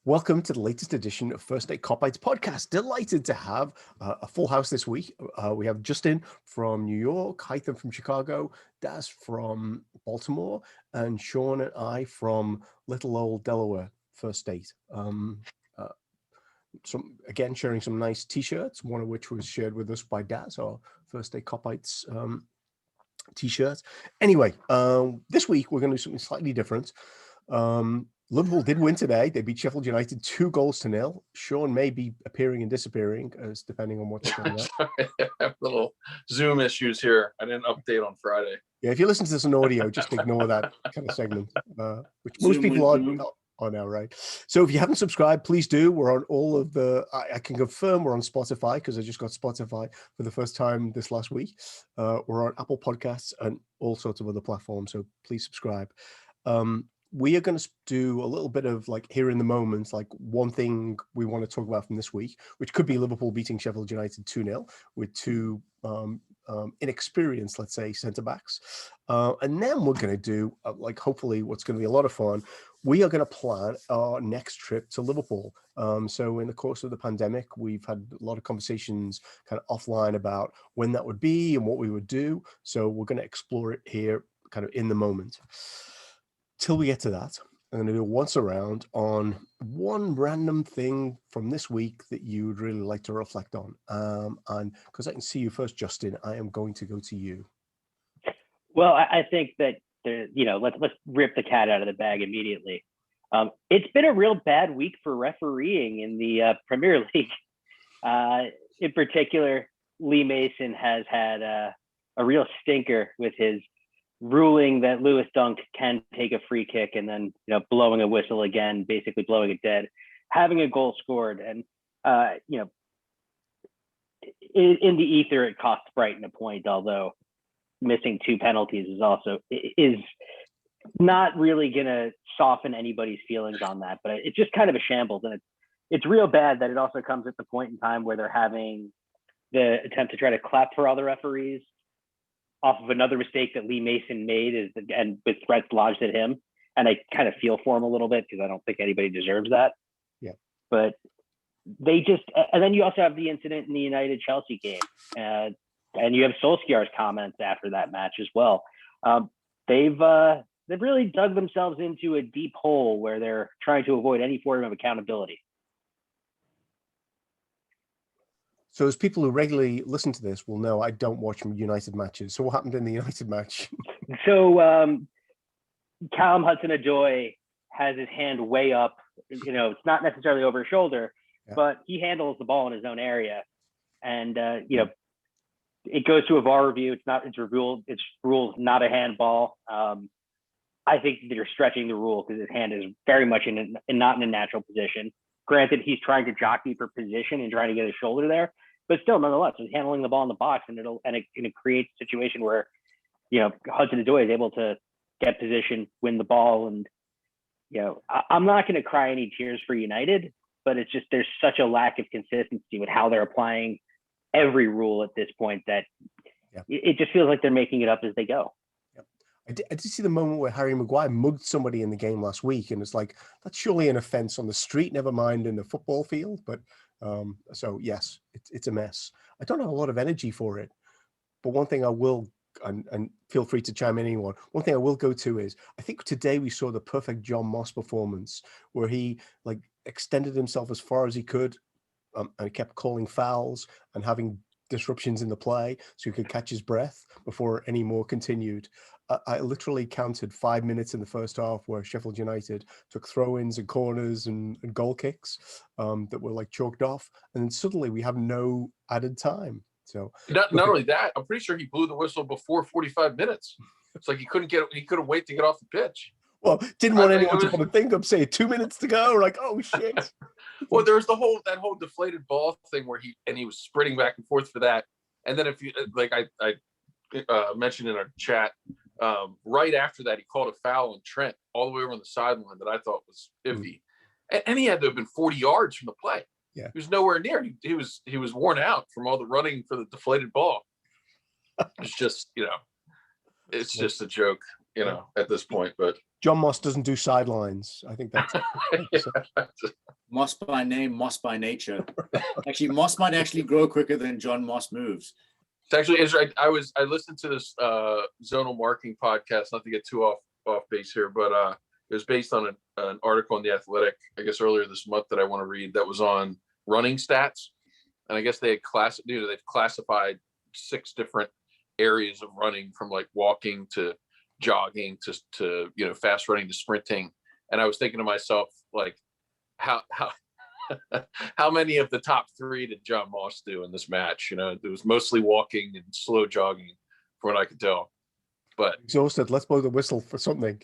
Welcome to the latest edition of First Day Kopites podcast. Delighted to have a full house this week. We have Justin from New York, Haitham from Chicago, Daz from Baltimore, and Sean and I from little old Delaware, First State. Sharing some nice t-shirts, one of which was shared with us by Daz, our First Day Kopites t-shirt. Anyway, this week we're going to do something slightly different. Liverpool did win today. They beat Sheffield United 2-0. Sean may be appearing and disappearing, as depending on what's going on. Sorry, I have little Zoom issues here. I didn't update on Friday. Yeah, if you listen to this on audio, just ignore that kind of segment, which most people are now, right? So if you haven't subscribed, please do. We're on all of the, I can confirm we're on Spotify because I just got Spotify for the first time this last week. We're on Apple Podcasts and all sorts of other platforms. So please subscribe. We are going to do a little bit of like here in the moment, like one thing we want to talk about from this week, which could be Liverpool beating Sheffield United 2-0 with two inexperienced, let's say, centre backs. And then we're going to do hopefully what's going to be a lot of fun. We are going to plan our next trip to Liverpool. So in the course of the pandemic, we've had a lot of conversations kind of offline about when that would be and what we would do. So we're going to explore it here kind of in the moment. Till we get to that, I'm going to do once around on one random thing from this week that you would really like to reflect on. And because I can see you first, Justin, I am going to go to you. Well, I think that let's rip the cat out of the bag immediately. It's been a real bad week for refereeing in the Premier League. In particular, Lee Mason has had a real stinker with his ruling that Lewis Dunk can take a free kick and then, blowing a whistle again, basically blowing it dead, having a goal scored. And, in the ether, it cost Brighton a point, although missing two penalties is not really going to soften anybody's feelings on that. But it's just kind of a shambles. And it's real bad that it also comes at the point in time where they're having the attempt to try to clap for all the referees off of another mistake that Lee Mason made and with threats lodged at him. And I kind of feel for him a little bit because I don't think anybody deserves that. Yeah. But and then you also have the incident in the United Chelsea game. And you have Solskjaer's comments after that match as well. They've really dug themselves into a deep hole where they're trying to avoid any form of accountability. So as people who regularly listen to this will know, I don't watch United matches. So what happened in the United match? So Callum Hudson-Odoi has his hand way up. It's not necessarily over his shoulder, but he handles the ball in his own area. And, it goes to a VAR review. It's ruled not a handball. I think they're stretching the rule because his hand is very much not in a natural position. Granted, he's trying to jockey for position and trying to get his shoulder there, but still, nonetheless, he's handling the ball in the box, and it creates a situation where, Hudson-Odoi is able to get position, win the ball, and I'm not going to cry any tears for United, but it's just there's such a lack of consistency with how they're applying every rule at this point that it just feels like they're making it up as they go. I did see the moment where Harry Maguire mugged somebody in the game last week, and it's like, that's surely an offense on the street, never mind in the football field. But so yes, it's a mess. I don't have a lot of energy for it, but one thing I will, and feel free to chime in, anyone. One thing I will go to is, I think today we saw the perfect John Moss performance where he extended himself as far as he could, and kept calling fouls and having disruptions in the play so he could catch his breath before any more continued. I literally counted 5 minutes in the first half where Sheffield United took throw-ins and corners and goal kicks that were chalked off, and then suddenly we have no added time. So not only that, I'm pretty sure he blew the whistle before 45 minutes. It's like he couldn't wait to get off the pitch. Well, didn't want anyone to put a thing up, say 2 minutes to go. We're like, oh shit. Well, there's that whole deflated ball thing where he was sprinting back and forth for that. And then if you I mentioned in our chat, right after that, he called a foul on Trent all the way over on the sideline that I thought was iffy. And he had to have been 40 yards from the play. Yeah. He was nowhere near. He was worn out from all the running for the deflated ball. It's just, it's just a joke. you know, at this point. But John Moss doesn't do sidelines. I think that's Moss by name, Moss by nature. Actually, Moss might actually grow quicker than John Moss moves. It's actually I listened to this zonal marking podcast, not to get too off base here, but it was based on an article in The Athletic, I guess earlier this month, that I want to read, that was on running stats. And I guess they've classified 6 different areas of running, from like walking to jogging to you know, fast running to sprinting. And I was thinking to myself, like, how how many of the top 3 did John Moss do in this match? You know, it was mostly walking and slow jogging, from what I could tell. But exhausted. Let's blow the whistle for something.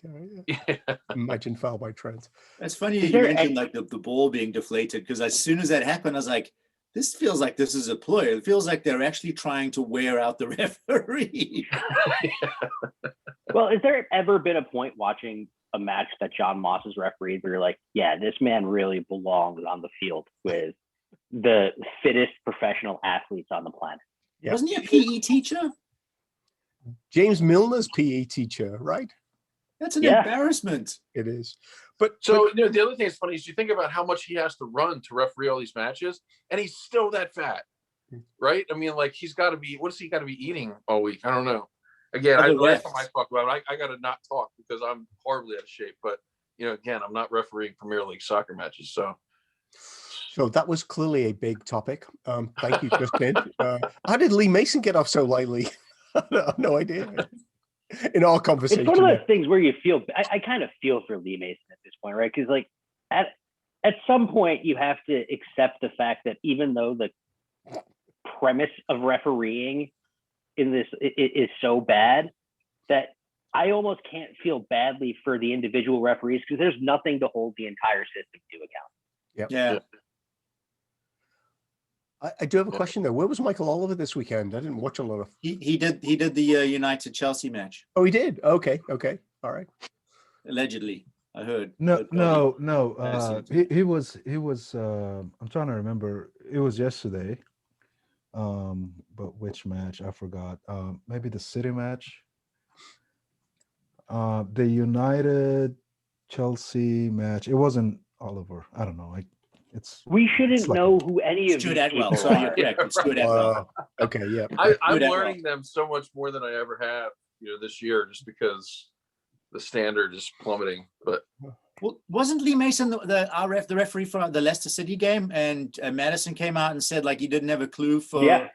yeah. Imagine foul by Trent. It's funny you mentioned like the ball being deflated, because as soon as that happened, I was like, this feels like this is a ploy. It feels like they're actually trying to wear out the referee. Well, has there ever been a point watching a match that John Moss has refereed where you're like, yeah, this man really belongs on the field with the fittest professional athletes on the planet? Yeah. Wasn't he a PE teacher? James Milner's PE teacher, right? That's an embarrassment. It is. But So, you know, the other thing that's funny is you think about how much he has to run to referee all these matches, and he's still that fat, right? I mean, like, he's got to be, what's he got to be eating all week? I don't know. Again, last time I talked about it, I got to not talk because I'm horribly out of shape. But, you know, again, I'm not refereeing Premier League soccer matches. So that was clearly a big topic. Thank you, Justin. How did Lee Mason get off so lightly? I have no idea. In our conversation, it's one of those things where you feel. I kind of feel for Lee Mason at this point, right? Because like at some point you have to accept the fact that even though the premise of refereeing in this is so bad, that I almost can't feel badly for the individual referees, because there's nothing to hold the entire system to account. Yep. Yeah. I do have a question though. Where was Michael Oliver this weekend? I didn't watch a lot of. He did the United Chelsea match. Oh, he did. Okay. All right. Allegedly, I heard. No. He was. I'm trying to remember. It was yesterday. But which match? I forgot. Maybe the City match. The United Chelsea match. It wasn't Oliver. I don't know. We shouldn't know who any of Stuart these Atwell. people Sorry, are. you're correct. It's Stuart Atwell. Okay, yeah. I'm learning them so much more than I ever have, you know, this year, just because the standard is plummeting. But Well, wasn't Lee Mason the referee for the Leicester City game? And Madison came out and said like he didn't have a clue for. Yeah.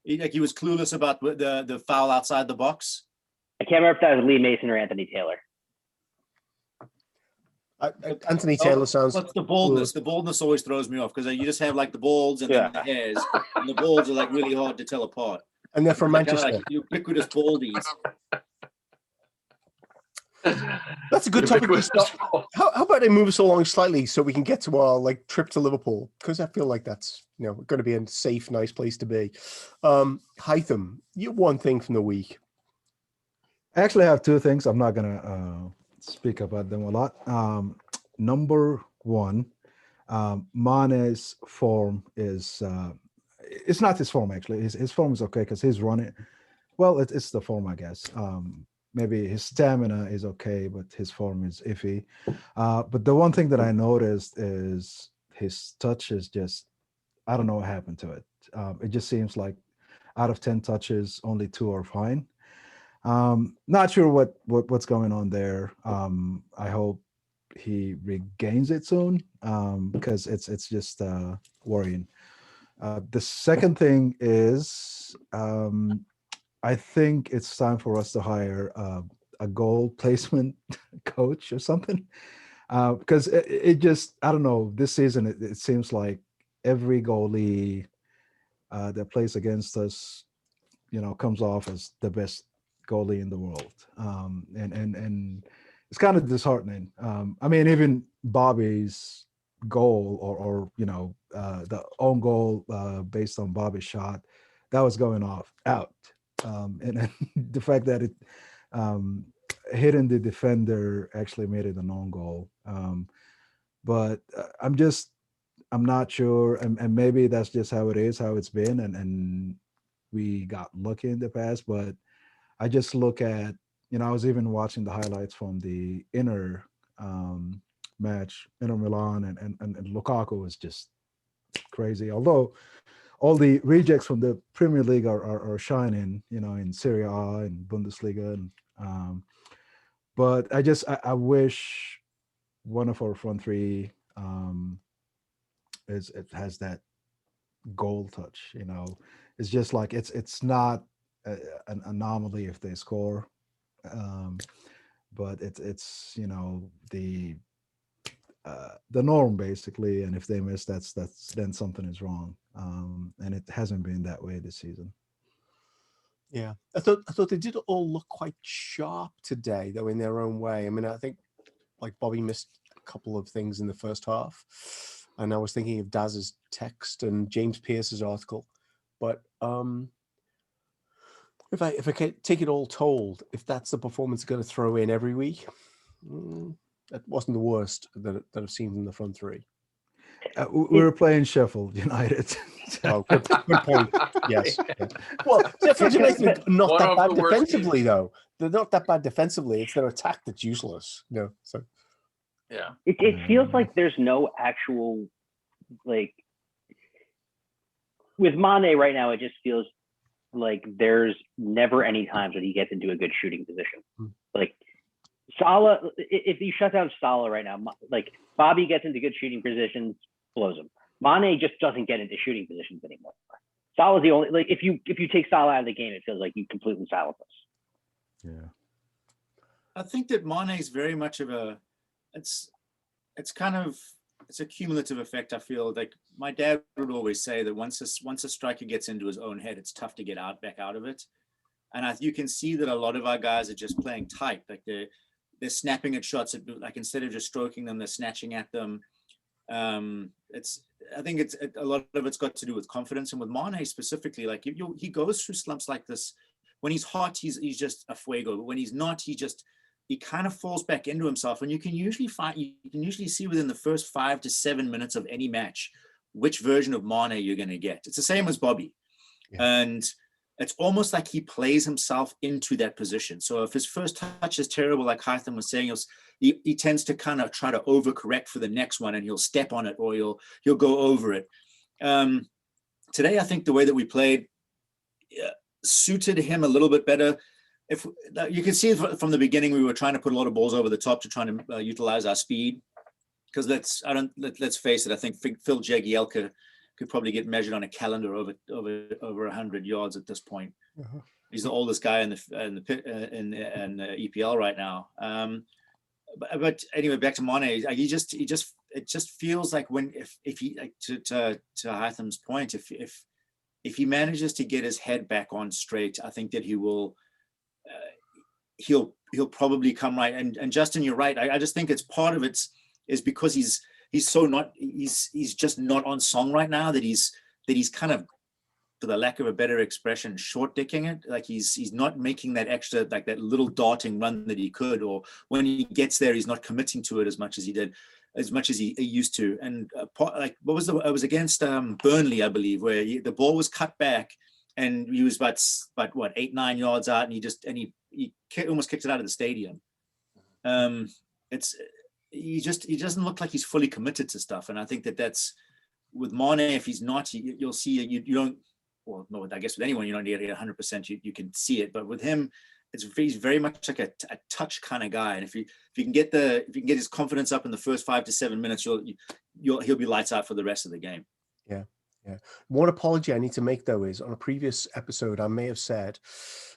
He was clueless about the foul outside the box. I can't remember if that was Lee Mason or Anthony Taylor. Anthony Taylor sounds. What's the boldness? The boldness always throws me off, because you just have like the balls and then the hairs, and the balls are like really hard to tell apart. And they're from Manchester. Like ubiquitous baldies. That's a good topic to start. How about I move us along slightly so we can get to our like trip to Liverpool, because I feel like that's, you know, going to be a safe, nice place to be. Haitham, you have one thing from the week. I actually have 2 things. I'm not gonna speak about them a lot. Number 1, Mane's form is it's not his form actually. His form is okay because he's running. Well, it's the form, I guess. Maybe his stamina is okay, but his form is iffy. But the one thing that I noticed is his touch is just, I don't know what happened to it. It just seems like out of 10 touches, only 2 are fine. Not sure what's going on there. I hope he regains it soon, because it's just worrying. The second thing is, I think it's time for us to hire a goal placement coach or something, because it just, I don't know, this season it seems like every goalie that plays against us, you know, comes off as the best goalie in the world, and it's kind of disheartening. I mean, even Bobby's goal, or you know, the own goal based on Bobby's shot, that was going out, and the fact that it hitting the defender actually made it an own goal. But I'm not sure, and maybe that's just how it is, how it's been, and we got lucky in the past, but I just look at I was even watching the highlights from the Inter match, Inter Milan, and Lukaku was just crazy. Although all the rejects from the Premier League are shining, in Serie A and Bundesliga, and but I wish one of our front three it has that goal touch. It's just like it's not an anomaly if they score, but it's the norm basically, and if they miss, that's then something is wrong, and it hasn't been that way this season. Yeah, I thought they did all look quite sharp today, though, in their own way. I mean, I think like Bobby missed a couple of things in the first half, and I was thinking of Daz's text and James Pierce's article, but if I can take it all told, if that's the performance they're going to throw in every week, that wasn't the worst that I've seen from the front three. We were playing Sheffield United. Oh, good point. Yes. Yeah. Well, Sheffield United are not that bad defensively, though. They're not that bad defensively. It's their attack that's useless. So yeah, it feels like there's no actual, like, with Mane right now. It just feels like there's never any times when he gets into a good shooting position. Like Salah, if you shut down Salah right now, like Bobby gets into good shooting positions, blows him. Mane just doesn't get into shooting positions anymore. Salah's the only, like, if you take Salah out of the game, it feels like you completely silence us. Yeah. I think that Mane is very much of it's a cumulative effect. I feel like my dad would always say that once a striker gets into his own head, it's tough to get back out of it. And you can see that a lot of our guys are just playing tight. Like they're snapping at shots, like instead of just stroking them, they're snatching at them. I think a lot of it's got to do with confidence, and with Mane specifically, like he goes through slumps like this. When he's hot, he's just a fuego. But when he's not, he kind of falls back into himself. And you can usually see within the first 5 to 7 minutes of any match which version of Mane you're going to get. It's the same as Bobby, and it's almost like he plays himself into that position. So if his first touch is terrible, like Haitham was saying, he tends to kind of try to overcorrect for the next one, and he'll step on it or he'll go over it. Today, I think the way that we played suited him a little bit better. If you can see from the beginning, we were trying to put a lot of balls over the top to try to utilize our speed. Because let's face it, I think Phil Jagielka could probably get measured on a calendar over 100 yards at this point. Uh-huh. He's the oldest guy in the EPL right now. But anyway, back to Mane. It just feels like if he, like, to Haitham's point, if he manages to get his head back on straight, I think that he will. He'll probably come right. And Justin, you're right. I just think it's part of it is because he's just not on song right now, that he's kind of, for the lack of a better expression, short dicking it. Like he's not making that extra, like that little darting run that he could, or when he gets there, he's not committing to it as much as he used to. And like it was against Burnley, I believe, where the ball was cut back and he was about 8-9 yards out, and he almost kicked it out of the stadium. He doesn't look like he's fully committed to stuff, and I think that's with Mane. If he's not, you'll see you don't. Well, no, I guess with anyone you don't get 100%. You can see it, but with him, he's very much like a touch kind of guy. And if you can get his confidence up in the first 5 to 7 minutes, he'll be lights out for the rest of the game. Yeah. One apology I need to make, though, is on a previous episode I may have said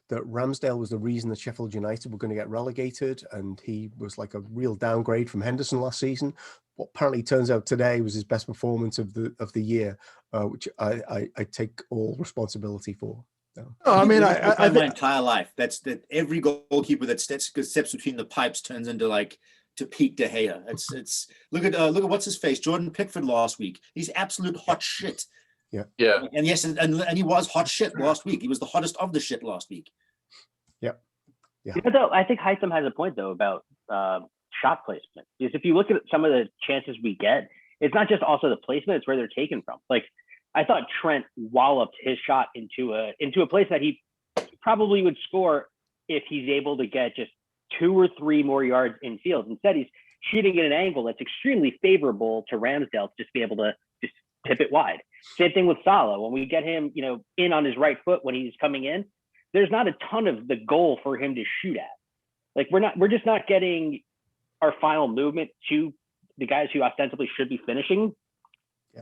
that Ramsdale was the reason that Sheffield United were going to get relegated, and he was like a real downgrade from Henderson last season. What apparently turns out today was his best performance of the year, which I take all responsibility for. So. No, I mean, I my entire life, that every goalkeeper that steps between the pipes turns into to Pete De Gea. It's look at what's his face, Jordan Pickford last week. He's absolute hot shit. Yeah. And yes, and he was hot shit last week. He was the hottest of the shit last week. Yep. Yeah. Though I think Haitham has a point though about shot placement, because if you look at some of the chances we get, it's not just also the placement; it's where they're taken from. Like I thought Trent walloped his shot into a place that he probably would score if he's able to get just 2 or 3 more yards in field. Instead, he's shooting at an angle that's extremely favorable to Ramsdale to just be able to just tip it wide. Same thing with Salah. When we get him, in on his right foot when he's coming in, there's not a ton of the goal for him to shoot at. Like we're just not getting our final movement to the guys who ostensibly should be finishing,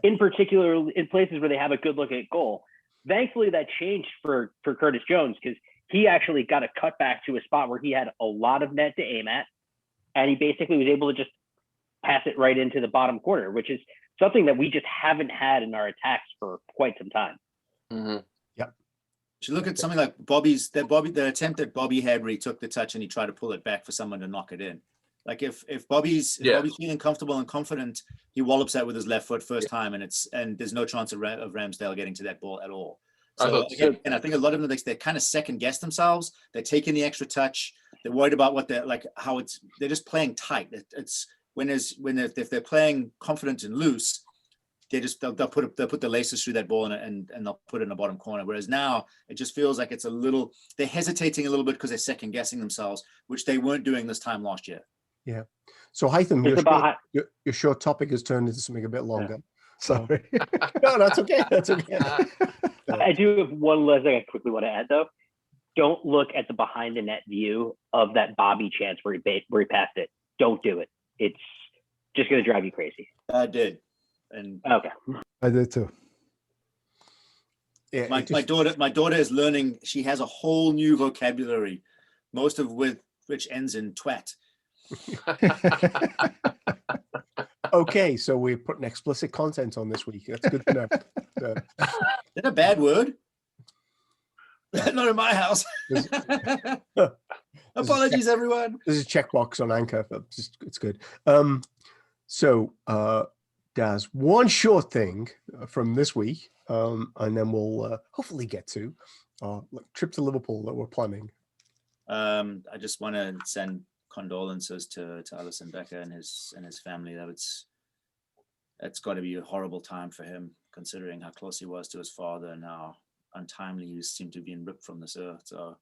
in particular in places where they have a good look at goal. Thankfully, that changed for Curtis Jones, because he actually got a cutback to a spot where he had a lot of net to aim at, and he basically was able to just pass it right into the bottom corner, which is something that we just haven't had in our attacks for quite some time. Mm-hmm. Yep. You look at something like the attempt that Bobby had where he took the touch and he tried to pull it back for someone to knock it in. Like if Bobby's feeling comfortable and confident, he wallops that with his left foot first time, and there's no chance of Ramsdale getting to that ball at all. So again, and I think a lot of them, they kind of second guess themselves. They're taking the extra touch. They're worried about what they're like, they're just playing tight. It's if they're playing confident and loose, they'll put the laces through that ball and they'll put it in the bottom corner. Whereas now it just feels like they're hesitating a little bit because they're second guessing themselves, which they weren't doing this time last year. Yeah. So Haitham, your short topic has turned into something a bit longer. Yeah. Sorry. No, that's okay. That's okay. I do have one last thing I quickly want to add, though. Don't look at the behind the net view of that Bobby chance where he passed it. Don't do it. It's just going to drive you crazy. I did. And okay. I did too. Yeah, my daughter is learning. She has a whole new vocabulary, most of which ends in twat. Okay, so we're putting explicit content on this week. That's good to know. Is that a bad word? Not in my house. Apologies, everyone. There's a checkbox on Anchor. But it's good. So, Daz, one short thing from this week, and then we'll hopefully get to our trip to Liverpool that we're planning. I just want to send condolences to Alisson, Becker and his family. That's got to be a horrible time for him, considering how close he was to his father and how untimely he seemed to be ripped from this earth. So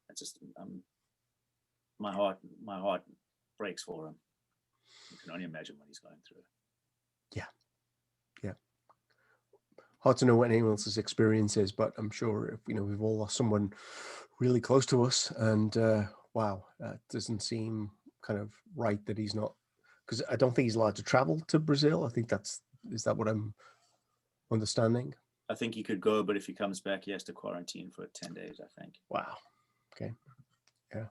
it's just my heart breaks for him. You can only imagine what he's going through. Yeah. Hard to know what anyone else's experience is, but I'm sure we've all lost someone really close to us, and wow, that doesn't seem kind of right that he's not, because I don't think he's allowed to travel to Brazil. I think is that what I'm understanding? I think he could go, but if he comes back, he has to quarantine for 10 days, I think. Wow. Okay. Yeah.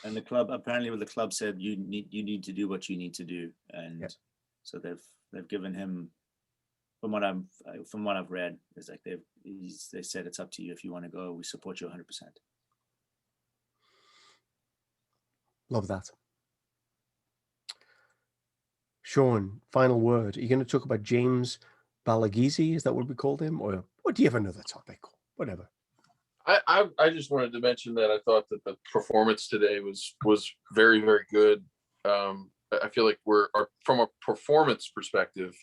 And the club said you need to do what you need to do, and so they've given him, from what I've read, is like they said it's up to you if you want to go. We support you 100%. Love that. Sean, final word. Are you going to talk about James Balagizi? Is that what we called him? Or do you have another topic? Whatever. I just wanted to mention that I thought that the performance today was very, very good. I feel like from a performance perspective,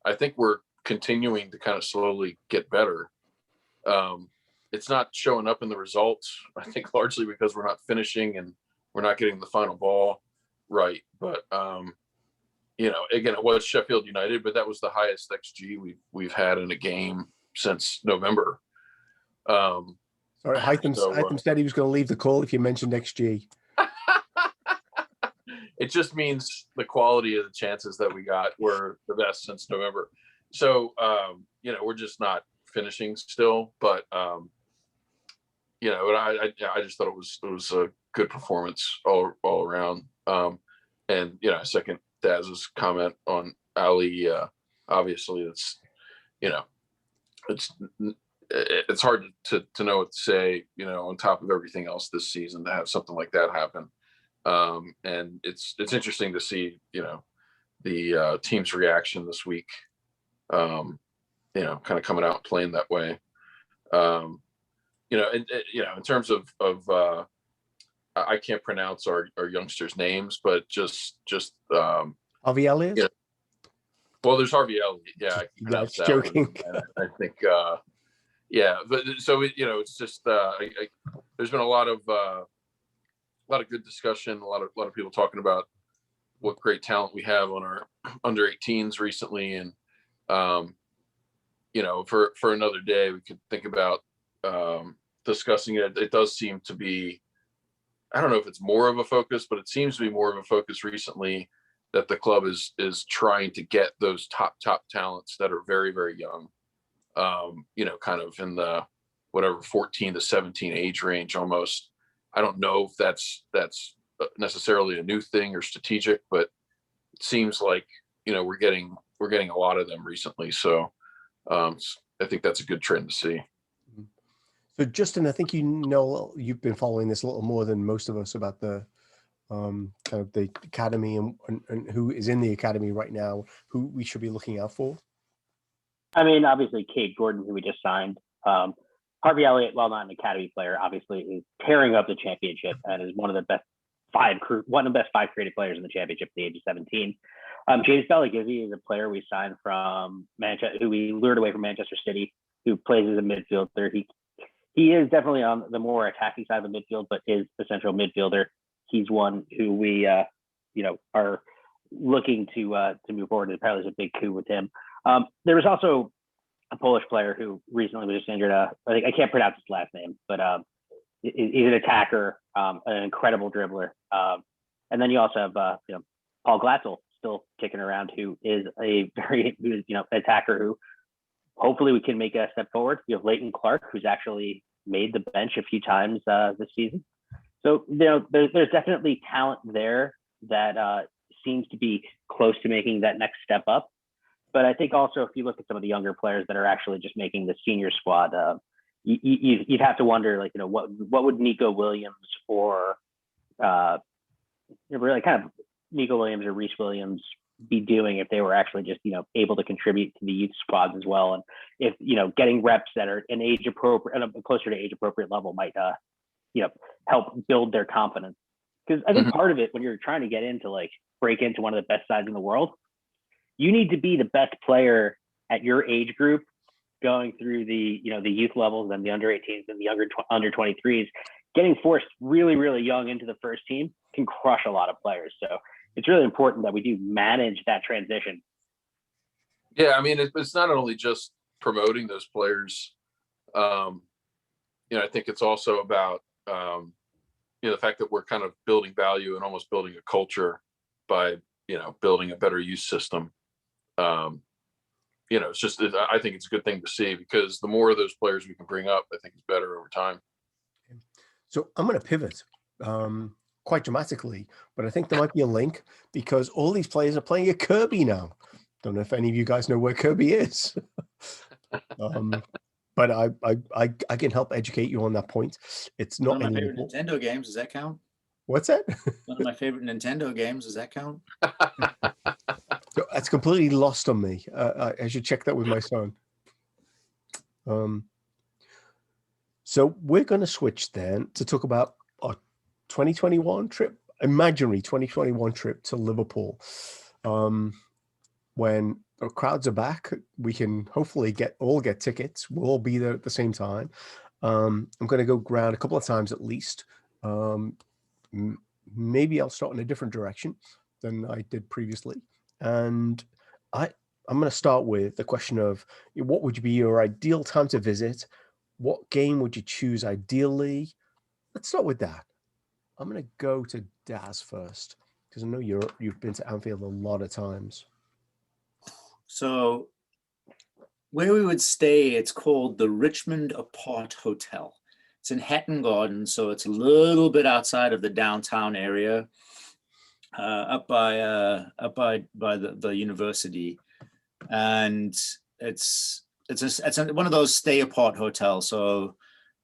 I think we're continuing to kind of slowly get better. It's not showing up in the results, I think largely because we're not finishing and we're not getting the final ball right. But again, it was Sheffield United, but that was the highest XG we've had in a game since November. Sorry, Haitham said he was going to leave the call if you mentioned XG. It just means the quality of the chances that we got were the best since November. So, we're just not finishing still, but I just thought it was a good performance all around. And I second Daz's comment on Ali. Obviously, it's hard to know what to say. On top of everything else this season, to have something like that happen. And it's interesting to see the team's reaction this week. Kind of coming out and playing that way. In terms of I can't pronounce our youngsters' names, but just Harvey Elliott. Well, there's Harvey Elliott. Yeah, I can pronounce that. Joking. I think. But so it's just there's been a lot of lot of good discussion. A lot of people talking about what great talent we have on our under 18s recently, and for another day we could think about discussing it. It does seem to be, I don't know if it's more of a focus, but it seems to be more of a focus recently that the club is trying to get those top talents that are very, very young, kind of in the whatever 14 to 17 age range almost. I don't know if that's necessarily a new thing or strategic, but it seems like, we're getting a lot of them recently. So I think that's a good trend to see. So Justin, I think you've been following this a little more than most of us about the kind of the academy and who is in the academy right now, who we should be looking out for. I mean, obviously, Cade Gordon, who we just signed. Harvey Elliott, while not an academy player, obviously is tearing up the championship and is one of the best five creative players in the championship at the age of 17. James Balagizi is a player we signed from Manchester, who we lured away from Manchester City, who plays as a midfielder. He is definitely on the more attacking side of the midfield, but is a central midfielder. He's one who we, are looking to move forward. Apparently, there's a big coup with him. There was also a Polish player who recently was just injured. I can't pronounce his last name, but he's an attacker, an incredible dribbler. And then you also have, Paul Glatzel still kicking around, who is attacker who hopefully we can make a step forward. You have Leighton Clark, who's actually made the bench a few times this season. So, there's definitely talent there that seems to be close to making that next step up. But I think also, if you look at some of the younger players that are actually just making the senior squad, you'd have to wonder, what would Nico Williams or really kind of Nico Williams or Reece Williams be doing if they were actually just, able to contribute to the youth squads as well. And if, getting reps that are an age appropriate, closer to age appropriate level might, help build their confidence. Because I think part of it, when you're trying to get into break into one of the best sides in the world, you need to be the best player at your age group, going through the youth levels and the under 18s and the under 23s. Getting forced really, really young into the first team can crush a lot of players. So it's really important that we do manage that transition. Yeah, I mean, it's not only just promoting those players. I think it's also about the fact that we're kind of building value and almost building a culture by building a better youth system. It's just, I think it's a good thing to see, because the more of those players we can bring up, I think it's better over time. So I'm going to pivot quite dramatically, but I think there might be a link, because all these players are playing at Kirby now. Don't know if any of you guys know where Kirby is, but I can help educate you on that point. It's not one of my favorite Nintendo games. Does that count? What's that? One of my favorite Nintendo games. Does that count? So that's completely lost on me. I should check that with my son. So we're going to switch then to talk about our 2021 trip, imaginary 2021 trip to Liverpool. When the crowds are back, we can hopefully get tickets. We'll all be there at the same time. I'm going to go around a couple of times at least. Maybe I'll start in a different direction than I did previously. And I'm going to start with the question of, what would be your ideal time to visit? What game would you choose ideally? Let's start with that. I'm going to go to Daz first, because I know you've been to Anfield a lot of times. So where we would stay, it's called the Richmond Apart Hotel. It's in Hatton Garden, so it's a little bit outside of the downtown area, up by the university, and it's one of those stay apart hotels. So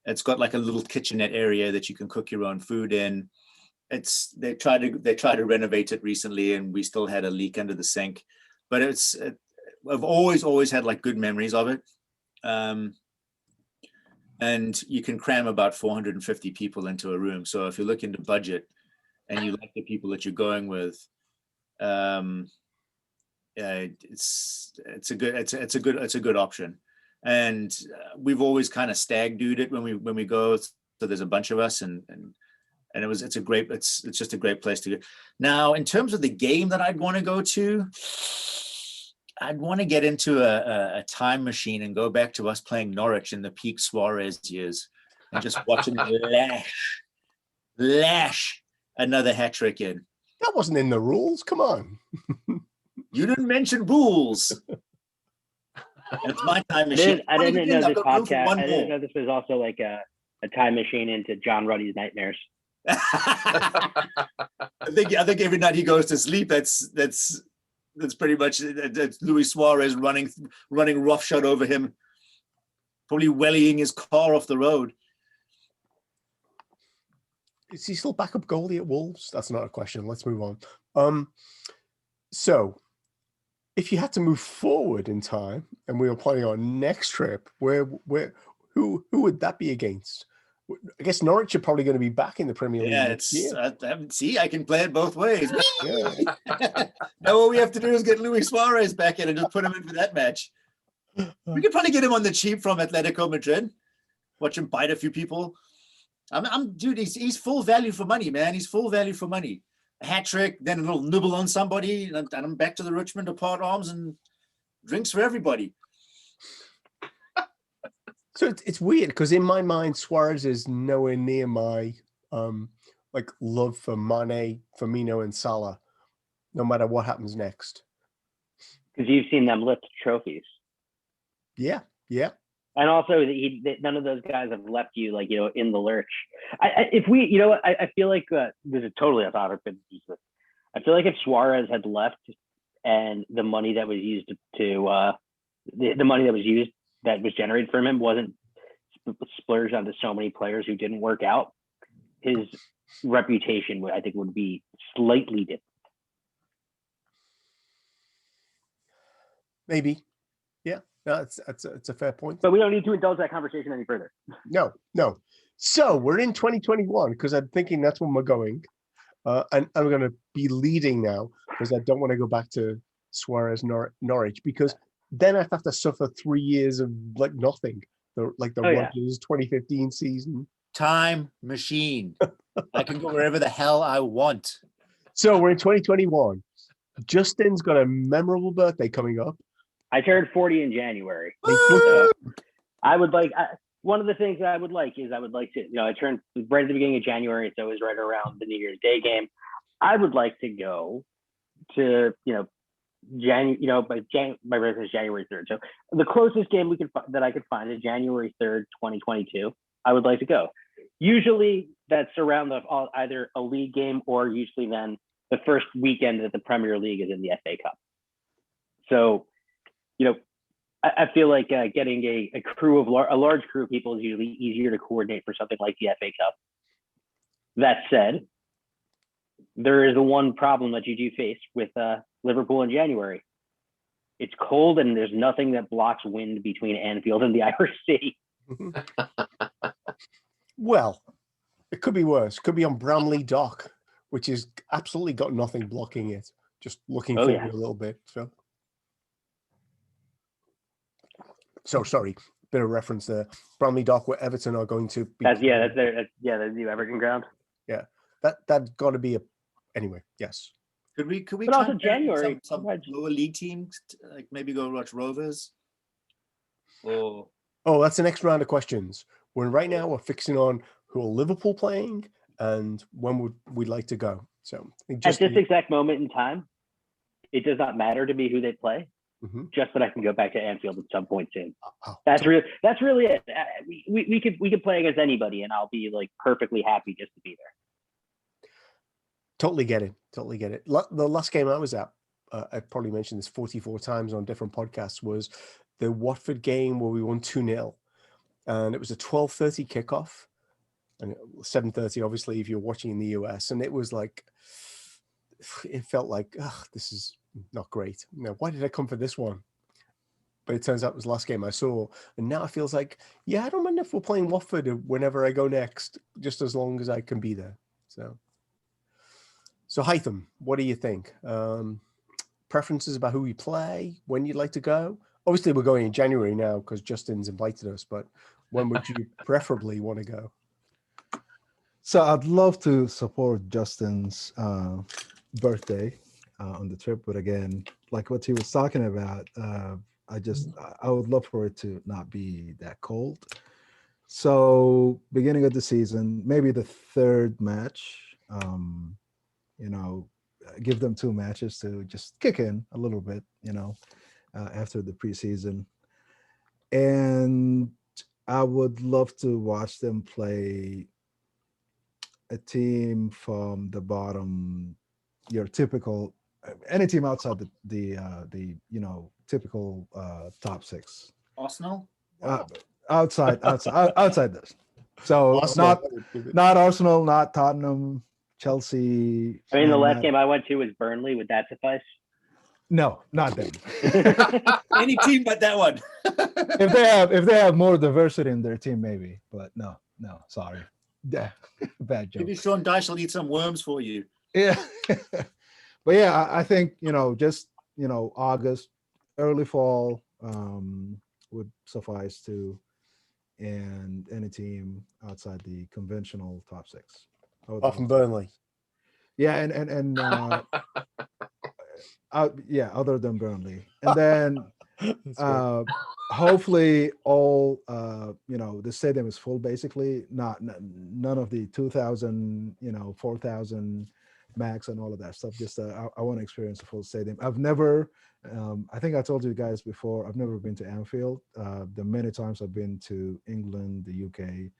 it's got like a little kitchenette area that you can cook your own food in. They tried to renovate it recently, and we still had a leak under the sink, but I've always had like good memories of it. And you can cram about 450 people into a room. So if you're looking to budget and you like the people that you're going with, it's a good option. And we've always kind of stag doed it when we go. So there's a bunch of us, and And it's just a great place to go. Now, in terms of the game that I'd want to go to, I'd want to get into a time machine and go back to us playing Norwich in the peak Suarez years and just watch him lash another hat trick in. That wasn't in the rules. Come on. You didn't mention rules. It's my time machine. I didn't know this podcast. I didn't know this was also like a time machine into John Ruddy's nightmares. I think every night he goes to sleep, that's pretty much that's Luis Suarez running roughshod over him, probably wellying his car off the road. Is he still backup goalie at Wolves? That's not a question. Let's move on. So if you had to move forward in time and we were planning our next trip, who would that be against? I guess Norwich are probably going to be back in the Premier League next year. I can play it both ways. Yeah. Now all we have to do is get Luis Suarez back in and just put him in for that match. We could probably get him on the cheap from Atletico Madrid. Watch him bite a few people. Dude, he's full value for money, man. He's full value for money. A hat trick, then a little nibble on somebody, and I'm back to the Richmond apart arms and drinks for everybody. So it's weird because in my mind, Suarez is nowhere near my love for Mane, Firmino, and Salah, no matter what happens next. Because you've seen them lift trophies. Yeah. And also, none of those guys have left you in the lurch. I feel like this is totally off topic, but I feel like if Suarez had left and the money that was used that was generated from him wasn't splurged onto so many players who didn't work out, his reputation would be slightly different. Maybe. Yeah. No, it's a fair point. But we don't need to indulge that conversation any further. No. So we're in 2021 because I'm thinking that's when we're going. And I'm going to be leading now because I don't want to go back to Suarez Norwich because then I'd have to suffer 3 years of nothing. Rodgers 2015 season. Time machine. I can go wherever the hell I want. So we're in 2021. Justin's got a memorable birthday coming up. I turned 40 in January. So I would one of the things that I would like to, I turned right at the beginning of January, so it was right around the New Year's Day game. I would like to go to, my birthday is January 3rd. So the closest game that I could find is January 3rd, 2022. I would like to go. Usually that's around either a league game or usually then the first weekend that the Premier League is in the FA Cup. So, I feel like getting a large crew of people is usually easier to coordinate for something like the FA Cup. That said, there is the one problem that you do face with Liverpool in January. It's cold and there's nothing that blocks wind between Anfield and the Irish Sea. Well, it could be worse. Could be on Bramley Dock, which is absolutely got nothing blocking it. Just looking forward a little bit. So sorry, bit of reference there. Bramley Dock, where Everton are going to be. That's the new Everton ground. Yeah, that got to be anyway. Yes. Could we? But also January. Some lower league teams, like maybe go watch Rovers. Oh, that's the next round of questions. Right now we're fixing on who are Liverpool playing and when would we like to go. So at this exact moment in time, it does not matter to me who they play. Mm-hmm. Just that I can go back to Anfield at some point soon. That's really it. We could play against anybody, and I'll be perfectly happy just to be there. Totally get it. The last game I was at, I probably mentioned this 44 times on different podcasts, was the Watford game where we won 2-0, and it was a 12:30 kickoff, and 7:30 obviously if you're watching in the US, and it was it felt like this is not great. Why did I come for this one? But it turns out it was the last game I saw. And now it feels like, I don't mind if we're playing Watford whenever I go next, just as long as I can be there. So Haitham, what do you think? Preferences about who we play, when you'd like to go? Obviously, we're going in January now because Justin's invited us, but when would you preferably want to go? So I'd love to support Justin's birthday on the trip, but again, like what he was talking about, I would love for it to not be that cold. So beginning of the season, maybe the third match, give them 2 matches to just kick in a little bit, after the preseason. And I would love to watch them play a team from the bottom, your typical, any team outside the typical top 6. Arsenal. Outside this. So Arsenal, not Arsenal, not Tottenham, Chelsea. I mean, the last game I went to was Burnley. Would that suffice? No, not them. Any team but that one. If they have more diversity in their team, maybe. But no, sorry. Yeah, bad joke. Maybe Sean Dyche will eat some worms for you. Yeah. But yeah, I think, just, August, early fall would suffice to, and any team outside the conventional top 6. Off from Burnley. Yeah, and other than Burnley. And then hopefully all the stadium is full, basically, none of the 2,000, 4,000 max and all of that stuff. Just I want to experience a full stadium. I've never I think I told you guys before, I've never been to Anfield. The many times I've been to England, the UK,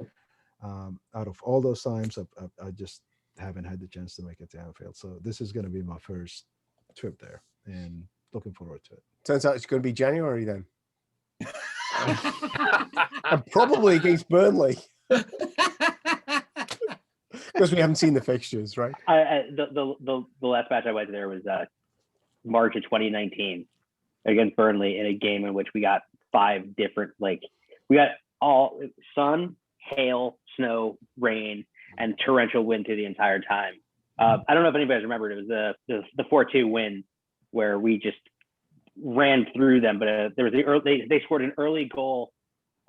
out of all those times, I just haven't had the chance to make it to Anfield. So this is going to be my first trip there, and looking forward to it. Turns out it's going to be January then. And probably against Burnley. Because we haven't seen the fixtures, right? The last match I went to there was March of 2019 against Burnley, in a game in which we got 5 different, we got all sun, hail, snow, rain, and torrential wind through the entire time. I don't know if anybody's remembered. It was the 4-2 win where we just ran through them, but there was they scored an early goal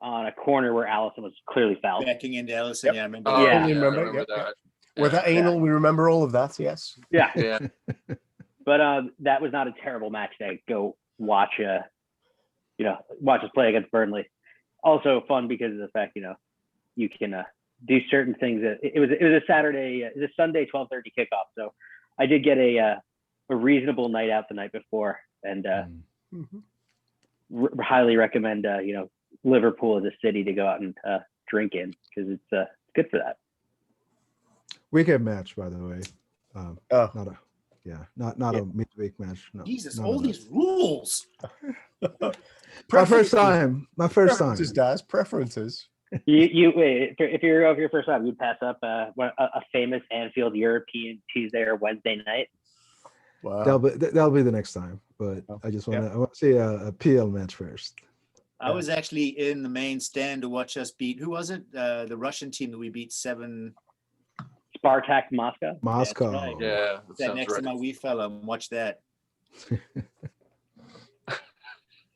on a corner where Alisson was clearly fouled. Backing into Alisson, Yep. yeah, I remember. Oh, Yeah. I Remember remember that. With that anal, we remember all of that, yes. Yeah. Yeah. But that was not a terrible match to go watch watch us play against Burnley. Also fun because of the fact, you can do certain things. It was a Saturday, it was a Sunday 12:30 kickoff. So I did get a reasonable night out the night before, and highly recommend Liverpool as a city to go out and drink in, because it's good for that. Weekend match, by the way. Not a midweek match. No, Jesus, all these rules. My first time. Preferences. You wait, if you're over your first time, you'd pass up a famous Anfield European Tuesday or Wednesday night. Wow. That'll be the next time. But I just want to see a PL match first. I was actually in the main stand to watch us beat, who was it? The Russian team that we beat 7. Spartak Moscow. Moscow. Right. Yeah. Sat next to my wee fella and watched that.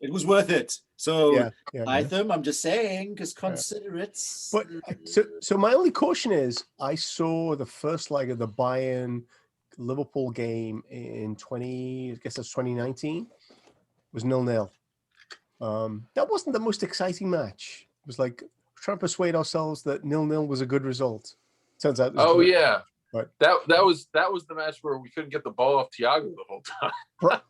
It was worth it. So, Haitham, I'm just saying, because consider it. But so my only caution is, I saw the first leg of the Bayern Liverpool game in 2019. It was 0-0. That wasn't the most exciting match. It was like trying to persuade ourselves that 0-0 was a good result. Turns out. Yeah. Right. That was the match where we couldn't get the ball off Thiago the whole time. Right.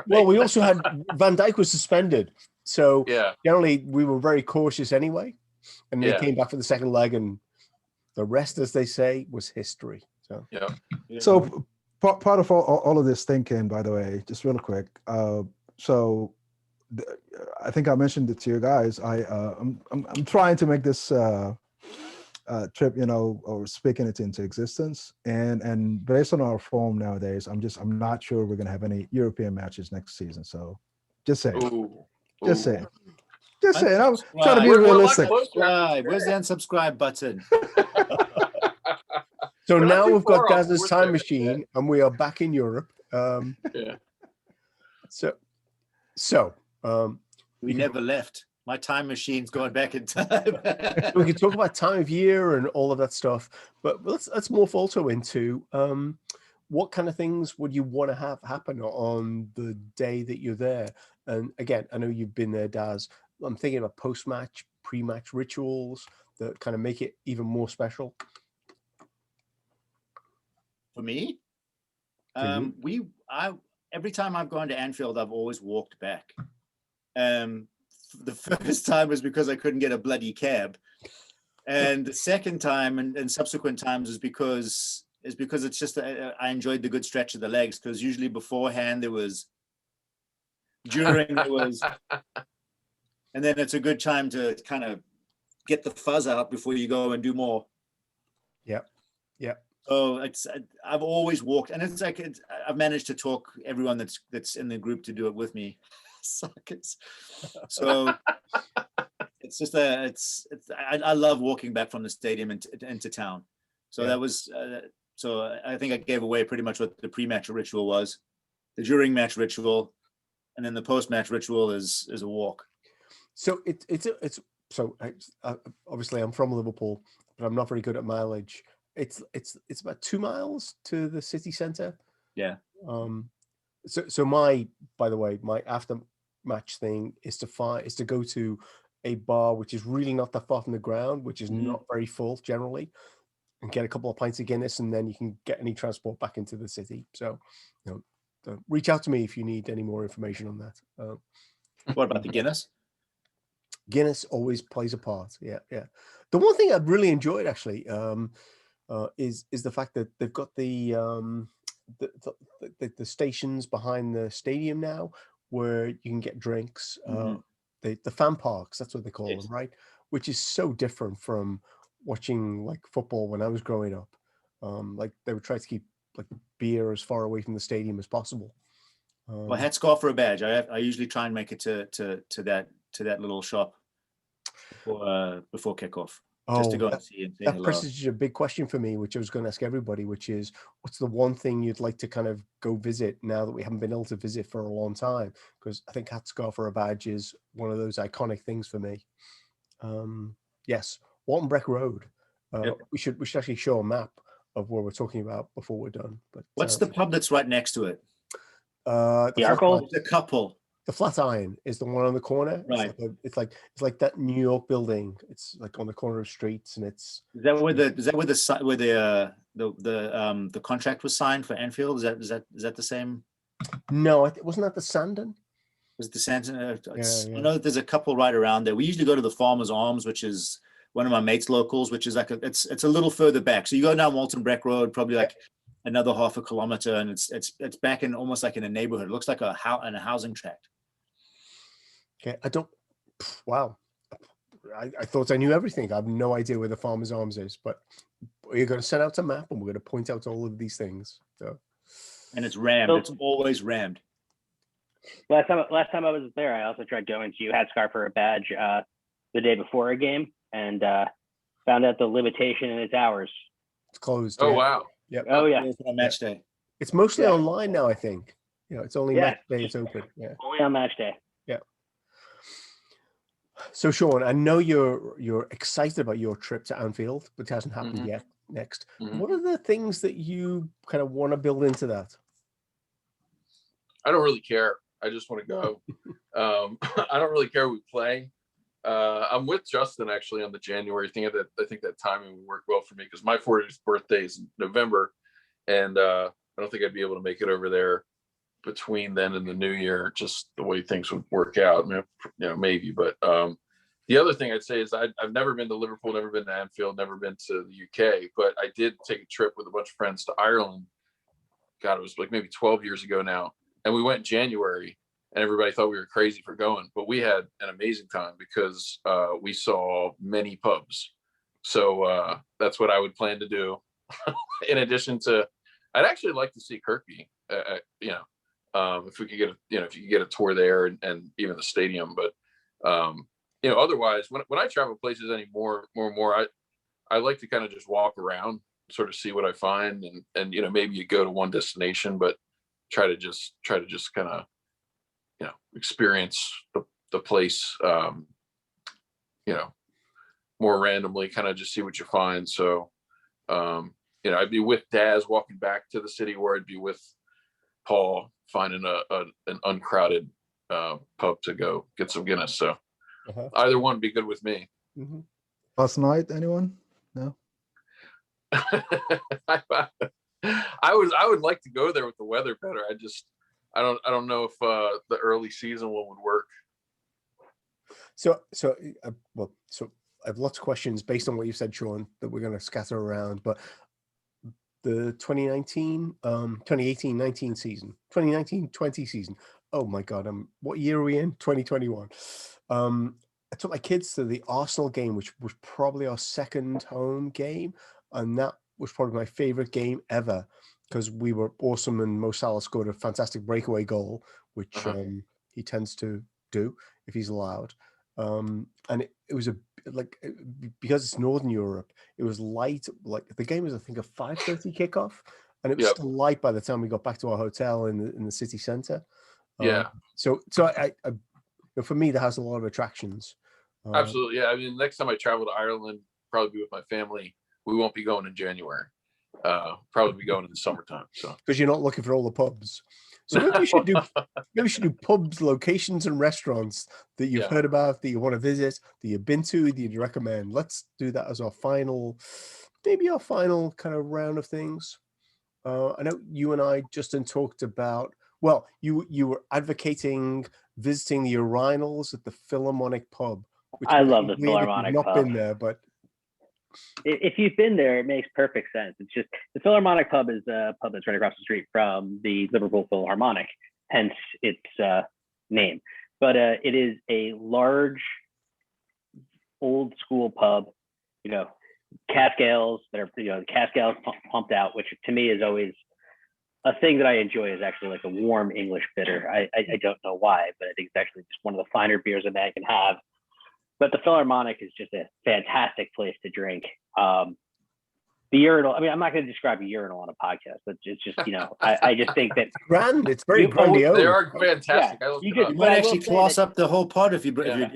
Well, we also had Van Dijk was suspended, so generally we were very cautious anyway. And they came back for the second leg, and the rest, as they say, was history. So So part of all of this thinking, by the way, just real quick. I think I mentioned it to you guys. I'm trying to make this trip, or speaking it into existence, and based on our form nowadays, I'm not sure we're going to have any European matches next season. So just saying. Saying. I'm trying to be realistic. Where's the unsubscribe button? So now we've got Gaz's time machine, and we are back in Europe. So we never left. My time machine's going back in time. We can talk about time of year and all of that stuff, but let's morph also into what kind of things would you want to have happen on the day that you're there? And again, I know you've been there, Daz. I'm thinking about post-match, pre-match rituals that kind of make it even more special. For me, For you? Every time I've gone to Anfield, I've always walked back. The first time was because I couldn't get a bloody cab, and the second time and subsequent times is because it's just I enjoyed the good stretch of the legs, because usually beforehand there was, during there was, and then it's a good time to kind of get the fuzz out before you go and do more. Yeah. So I've always walked, and it's like I've managed to talk everyone that's in the group to do it with me. Suckers. So it's just I love walking back from the stadium into town. So that was so I think I gave away pretty much what the pre-match ritual was, the during match ritual, and then the post-match ritual is a walk. So it's so obviously I'm from Liverpool, but I'm not very good at mileage. It's about 2 miles to the city centre. Yeah. So my after match thing is to go to a bar which is really not that far from the ground, which is not very full generally, and get a couple of pints of Guinness, and then you can get any transport back into the city. So, reach out to me if you need any more information on that. What about the Guinness? Guinness always plays a part. Yeah. The one thing I've really enjoyed actually is the fact that they've got the stations behind the stadium now where you can get drinks. The fan parks, that's what they call them, right? Which is so different from watching like football when I was growing up. Like they would try to keep like beer as far away from the stadium as possible. Well, headscarf for a badge. I usually try and make it to that little shop before kickoff. Just to go and see and say that hello. presses a big question for me, which I was going to ask everybody, which is, what's the one thing you'd like to kind of go visit now that we haven't been able to visit for a long time? Because I think headscarf for a badge is one of those iconic things for me. Yes, Walton Breck Road. We should actually show a map of where we're talking about before we're done. But what's the pub that's right next to it? The Arkle? The couple. The Flatiron is the one on the corner. Right. It's like that New York building. It's like on the corner of streets, and it's. Is that where the contract was signed for Anfield? Is that the same? No, wasn't that the Sandon? Was it the Sandon? Yeah. I know that there's a couple right around there. We usually go to the Farmers Arms, which is one of my mates' locals, which is like it's a little further back. So you go down Walton Breck Road, probably like another half a kilometer, and it's back in almost like in a neighborhood. It looks like a housing tract. Okay, wow. I thought I knew everything. I have no idea where the Farmers Arms is, but you're going to send out a map and we're going to point out all of these things. So, and it's rammed. It's always rammed. Last time I was there, I also tried going to headscarf for a badge the day before a game, and found out the limitation in its hours. It's closed. Oh, wow. Yep. Oh, yeah. On match day. It's mostly online now, I think. It's only match day it's open. Yeah. Only on match day. Yeah. So, Sean, I know you're excited about your trip to Anfield, but it hasn't happened yet. Next, what are the things that you kind of want to build into that? I don't really care. I just want to go. I don't really care who we play. I'm with Justin actually on the January thing. I think that timing would work well for me because my 40th birthday is in November, and I don't think I'd be able to make it over there between then and the new year, just the way things would work out. I mean, maybe. But the other thing I'd say is I've never been to Liverpool, never been to Anfield, never been to the UK, but I did take a trip with a bunch of friends to Ireland. God, it was like maybe 12 years ago now. And we went in January, and everybody thought we were crazy for going, but we had an amazing time because we saw many pubs. So that's what I would plan to do. In addition to, I'd actually like to see Kirkby, if we could get if you could get a tour there and even the stadium. But otherwise, when I travel places more and more, I like to kind of just walk around, sort of see what I find, and maybe you go to one destination, but try to just kind of experience the place more randomly, kind of just see what you find. So, I'd be with Daz walking back to the city, or I'd be with Paul finding an uncrowded pub to go get some Guinness. So either one would be good with me. Mm-hmm. Last night, anyone? No. I would like to go there with the weather better. I don't know if the early season one would work. So I have lots of questions based on what you said, Sean, that we're going to scatter around. But the 2018-19 season, 2019-20 season. Oh my God! What year are we in? 2021. I took my kids to the Arsenal game, which was probably our second home game, and that was probably my favorite game ever because we were awesome, and Mo Salah scored a fantastic breakaway goal, which he tends to do if he's allowed. And it was because it's Northern Europe, it was light. Like the game was, I think, a 5:30 kickoff, and it was still light by the time we got back to our hotel in the city center. So I for me, that has a lot of attractions. Absolutely, yeah. I mean, next time I travel to Ireland, probably be with my family. We won't be going in January. Probably be going in the summertime. So because you're not looking for all the pubs. So maybe we should do pubs, locations, and restaurants that you've heard about, that you want to visit, that you've been to, that you'd recommend. Let's do that as our final kind of round of things. I know you and I, Justin, talked about. Well, you were advocating visiting the urinals at the Philharmonic pub. Which I love the Philharmonic pub. Not been there, but if you've been there, it makes perfect sense. It's just the Philharmonic pub is a pub that's right across the street from the Liverpool Philharmonic, hence its name. But it is a large, old school pub. Cask ales that are cask ales pumped out, which to me is always a thing that I enjoy. Is actually like a warm English bitter. I don't know why, but I think it's actually just one of the finer beers that I can have. But the Philharmonic is just a fantastic place to drink. The urinal, I mean, I'm not going to describe a urinal on a podcast, but it's just, I just think that grand. It's very grandiose. They are fantastic. Yeah, you might actually gloss up the whole pod if you. But I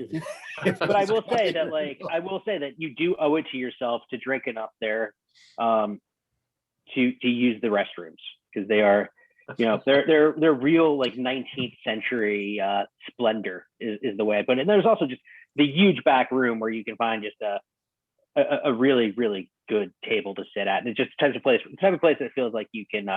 will say that you do owe it to yourself to drink enough there, to use the restrooms, because they are, they're real like 19th century splendor is the way I put it. And there's also just the huge back room where you can find just a really, really good table to sit at. And it's just the type of place that feels like you can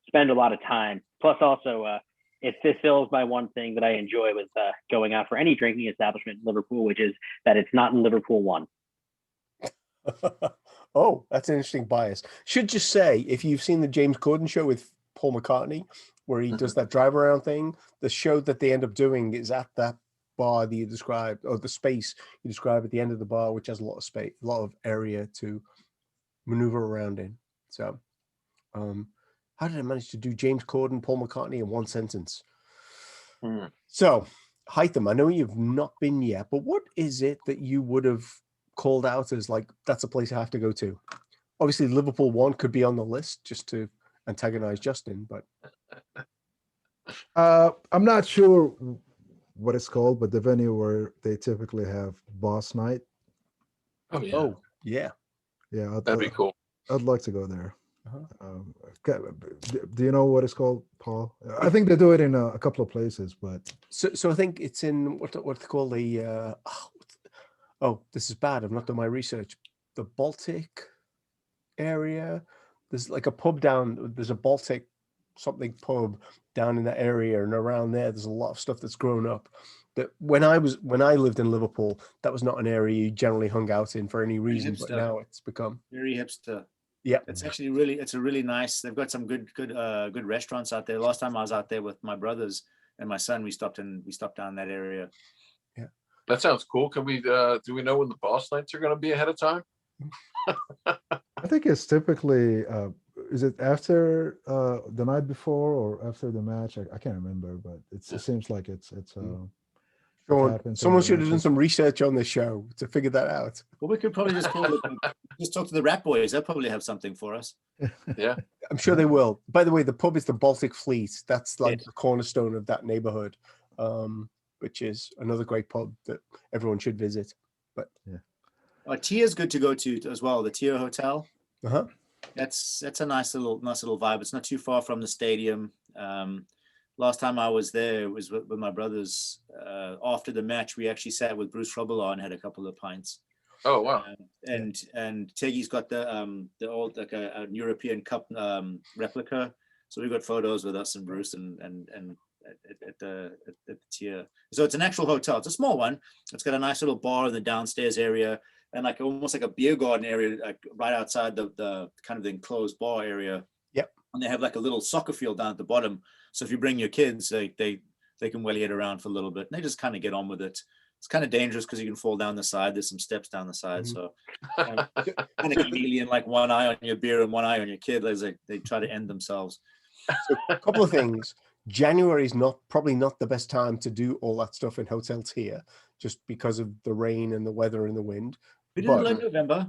spend a lot of time. Plus also, it fulfills my one thing that I enjoy with going out for any drinking establishment in Liverpool, which is that it's not in Liverpool 1. Oh, that's an interesting bias. Should just say, if you've seen the James Corden show with Paul McCartney, where he does that drive around thing, the show that they end up doing is at that bar that you described, or the space you described at the end of the bar, which has a lot of space, a lot of area to maneuver around in. So how did I manage to do James Corden, Paul McCartney in one sentence? So Haitham, I know you've not been yet, but what is it that you would have called out as like, that's a place I have to go to? Obviously Liverpool 1 could be on the list, just to antagonize Justin, but I'm not sure what it's called, but the venue where they typically have boss night. Oh yeah. Yeah, that'd be cool. I'd like to go there. Do you know what it's called, Paul? I think they do it in a couple of places, but so I think it's in what they call the this is bad, I've not done my research, the Baltic area. There's like a pub there's a Baltic something pub down in that area, and around there's a lot of stuff that's grown up. That when I lived in Liverpool, that was not an area you generally hung out in for any reason, but now it's become very hipster. Yeah, it's actually it's a really nice. They've got some good restaurants out there. Last time I was out there with my brothers and my son, we stopped down that area. Yeah, that sounds cool. Can we do we know when the boss nights are going to be ahead of time? I think it's typically is it after the night before or after the match? I can't remember, but it seems like it's Sean, someone should have done some research on this show to figure that out. Well, we could probably just talk to the Rat Boys. They'll probably have something for us. Yeah, I'm sure they will. By the way, the pub is the Baltic Fleet. That's like the cornerstone of that neighborhood, which is another great pub that everyone should visit. Tia is good to go to as well. The Tia Hotel. Uh-huh. That's a nice little vibe. It's not too far from the stadium. Last time I was there, it was with my brothers. After the match, we actually sat with Bruce Robillard and had a couple of pints. Oh wow! And Teggy's got the old like a European Cup replica. So we got photos with us and Bruce and at the Tia. So it's an actual hotel. It's a small one. It's got a nice little bar in the downstairs area and like almost like a beer garden area, like right outside the kind of the enclosed bar area. Yep. And they have like a little soccer field down at the bottom. So if you bring your kids, they can welly it around for a little bit. And they just kind of get on with it. It's kind of dangerous because you can fall down the side. There's some steps down the side. Mm-hmm. So kind of chameleon, like one eye on your beer and one eye on your kid as they try to end themselves. So a couple of things. January is probably not the best time to do all that stuff in hotels here, just because of the rain and the weather and the wind. We did it in November.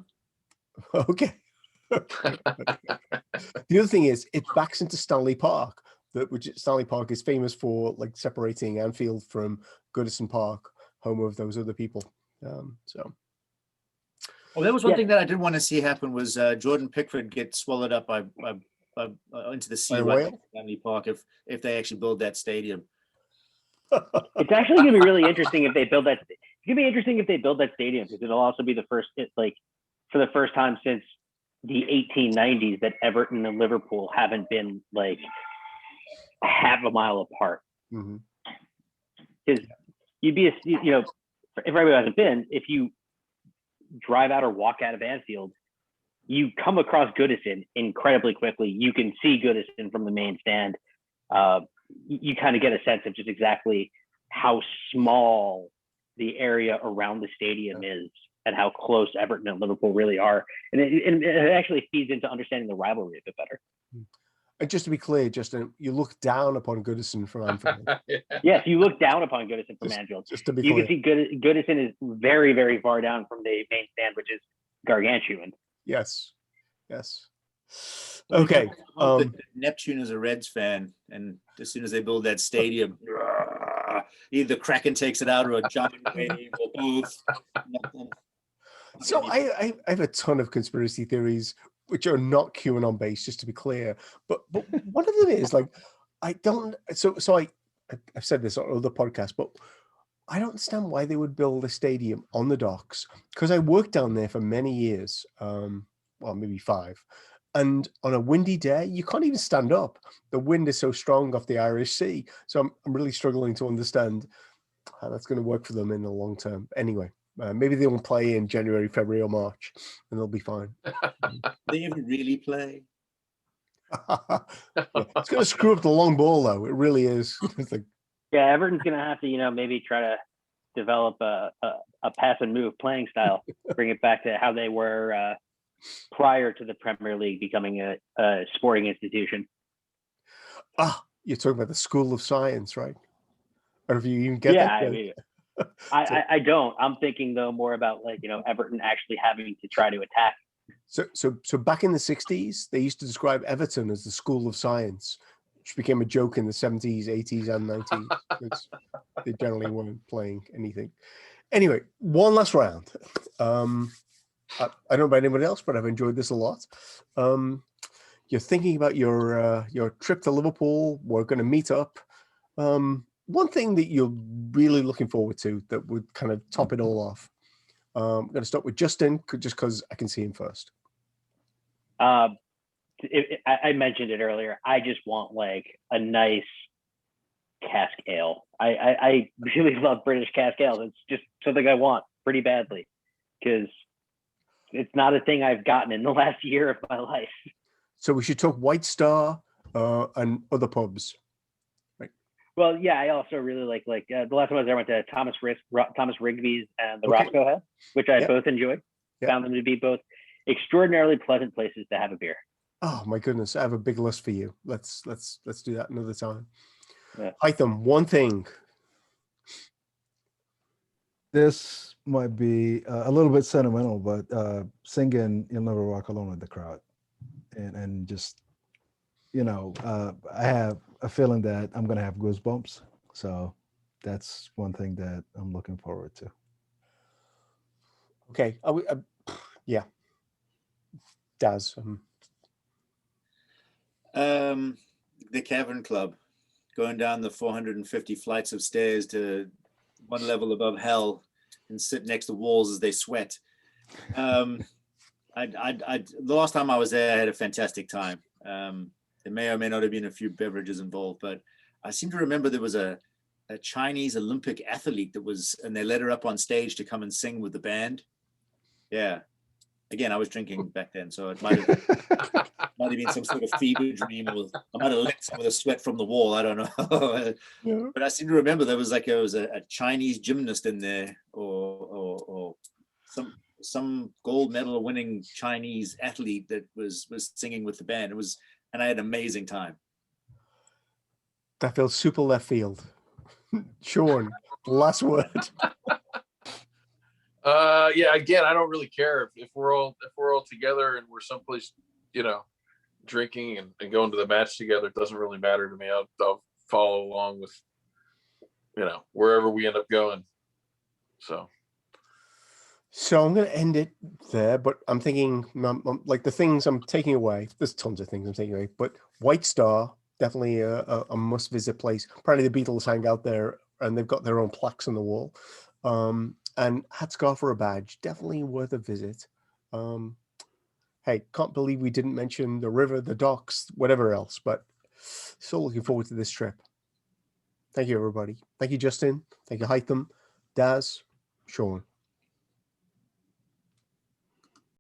Okay. The other thing is it backs into Stanley Park, which Stanley Park is famous for, like separating Anfield from Goodison Park, home of those other people. So. Oh, that was one thing that I didn't want to see happen was Jordan Pickford get swallowed up by into the sea right at Stanley Park if they actually build that stadium. It's actually going to be really interesting if they build that. It's going to be interesting if they build that stadium because it'll also be the first, like, for the first time since the 1890s that Everton and Liverpool haven't been like half a mile apart. Because you'd be, if everybody hasn't been, if you drive out or walk out of Anfield, you come across Goodison incredibly quickly. You can see Goodison from the main stand. You kind of get a sense of just exactly how small the area around the stadium is and how close Everton and Liverpool really are. And it actually feeds into understanding the rivalry a bit better. And just to be clear, Justin, you look down upon Goodison from Anfield. Yes, you look down upon Goodison from Anfield. Just to be clear. You can see Goodison is very, very far down from the main stand, which is gargantuan. Yes. Okay. Neptune is a Reds fan, and as soon as they build that stadium, either Kraken takes it out or a giant wave or both. So I have a ton of conspiracy theories which are not QAnon based, just to be clear. But one of them is like I've said this on other podcasts, but I don't understand why they would build a stadium on the docks, because I worked down there for many years, well, maybe 5. And on a windy day, you can't even stand up. The wind is so strong off the Irish Sea. So I'm really struggling to understand how that's going to work for them in the long term. Anyway, maybe they won't play in January, February, or March, and they'll be fine. They even really play. It's going to screw up the long ball, though. It really is. It's like, yeah, Everton's going to have to, maybe try to develop a pass and move playing style, bring it back to how they were prior to the Premier League becoming a sporting institution. You're talking about the School of Science, right? Or if you even get that? I mean, I don't. I'm thinking though more about Everton actually having to try to attack. So back in the 60s, they used to describe Everton as the School of Science, which became a joke in the 70s, 80s, and 90s. They generally weren't playing anything. Anyway, one last round. I don't know about anybody else, but I've enjoyed this a lot. You're thinking about your trip to Liverpool. We're going to meet up. One thing that you're really looking forward to that would kind of top it all off. I'm going to start with Justin, just because I can see him first. I mentioned it earlier. I just want like a nice cask ale. I really love British cask ale. It's just something I want pretty badly because it's not a thing I've gotten in the last year of my life. So we should talk White Star and other pubs. Right. Well, yeah, I also really like the last time I was there, I went to Thomas Rigby's and the Roscoe Head, which I both enjoyed. Found them to be both extraordinarily pleasant places to have a beer. Oh my goodness, I have a big list for you. Let's do that another time. Yeah. Haitham, one thing. This might be a little bit sentimental, but singing "You'll Never Walk Alone" with the crowd, and just I have a feeling that I'm gonna have goosebumps. So that's one thing that I'm looking forward to. Okay. Yeah. Daz. The Cavern Club, going down the 450 flights of stairs to one level above hell and sit next to walls as they sweat. The last time I was there, I had a fantastic time. There may or may not have been a few beverages involved, but I seem to remember there was a Chinese Olympic athlete that was, and they let her up on stage to come and sing with the band. Yeah. Again, I was drinking back then, so it might have been some sort of fever dream, or I might have licked some of the sweat from the wall. I don't know. Yeah. But I seem to remember there was a Chinese gymnast in there, or some gold medal winning Chinese athlete that was singing with the band. And I had an amazing time. That feels super left field. Sean, last word. Yeah, again, I don't really care if we're all together and we're someplace, drinking and going to the match together. It doesn't really matter to me. I'll follow along with, wherever we end up going. So I'm going to end it there, but I'm thinking like the things I'm taking away. There's tons of things I'm taking away, but White Star, definitely a must visit place. Apparently the Beatles hang out there and they've got their own plaques on the wall. And Hatscar for a badge, definitely worth a visit. Hey, can't believe we didn't mention the river, the docks, whatever else, but still looking forward to this trip. Thank you, everybody. Thank you, Justin. Thank you, Haitham, Daz, Sean.